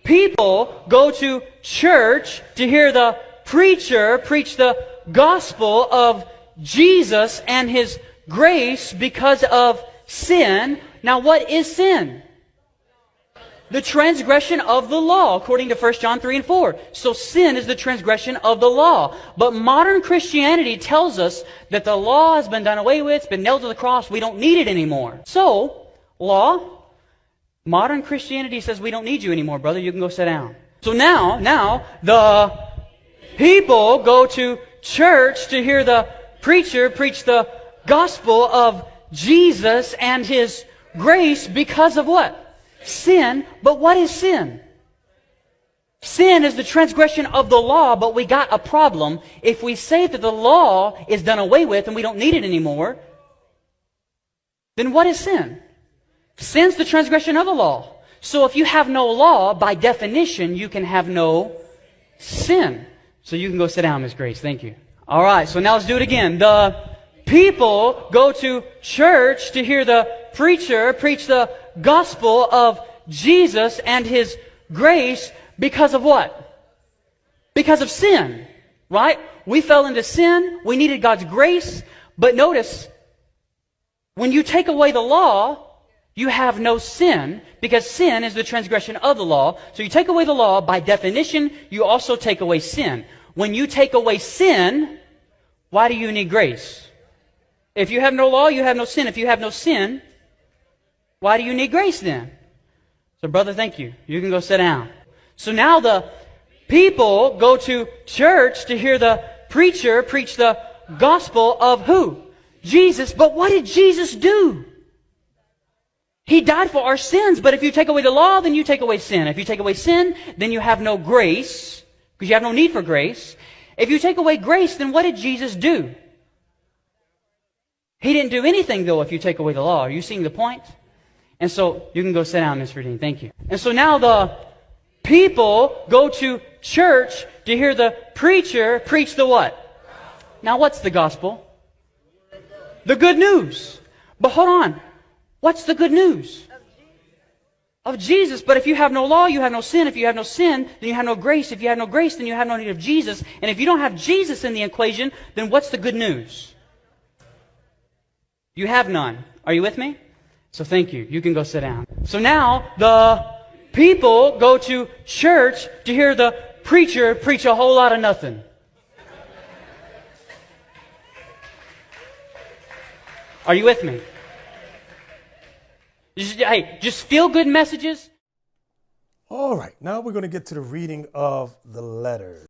people go to church to hear the preacher preach the gospel of Jesus and His grace because of sin. Now, what is sin? The transgression of the law, according to 1 John 3 and 4. So sin is the transgression of the law. But modern Christianity tells us that the law has been done away with, it's been nailed to the cross, we don't need it anymore. So, law, modern Christianity says we don't need you anymore, brother, you can go sit down. So now, the people go to church to hear the preacher preach the gospel of Jesus and His grace because of what? Sin. But what is sin? Sin is the transgression of the law, but we got a problem. If we say that the law is done away with and we don't need it anymore, then what is sin? Sin's the transgression of the law. So if you have no law, by definition, you can have no sin. So you can go sit down, Miss Grace. Thank you. All right, so now let's do it again. The people go to church to hear the preacher preach the gospel of Jesus and His grace because of what? Because of sin, right? We fell into sin. We needed God's grace. But notice, when you take away the law, you have no sin, because sin is the transgression of the law. So you take away the law, by definition, you also take away sin. When you take away sin, why do you need grace? If you have no law, you have no sin. If you have no sin, why do you need grace then? So brother, thank you. You can go sit down. So now the people go to church to hear the preacher preach the gospel of who? Jesus. But what did Jesus do? He died for our sins. But if you take away the law, then you take away sin. If you take away sin, then you have no grace, because you have no need for grace. If you take away grace, then what did Jesus do? He didn't do anything, though, if you take away the law. Are you seeing the point? And so, you can go sit down, Ms. Verdine. Thank you. And so now the people go to church to hear the preacher preach the what? Now, what's the gospel? The good news. But hold on. What's the good news? Of Jesus. But if you have no law, you have no sin. If you have no sin, then you have no grace. If you have no grace, then you have no need of Jesus. And if you don't have Jesus in the equation, then what's the good news? You have none. Are you with me? So thank you. You can go sit down. So now the people go to church to hear the preacher preach a whole lot of nothing. Are you with me? Hey, just feel good messages. All right, now we're going to get to the reading of the letters.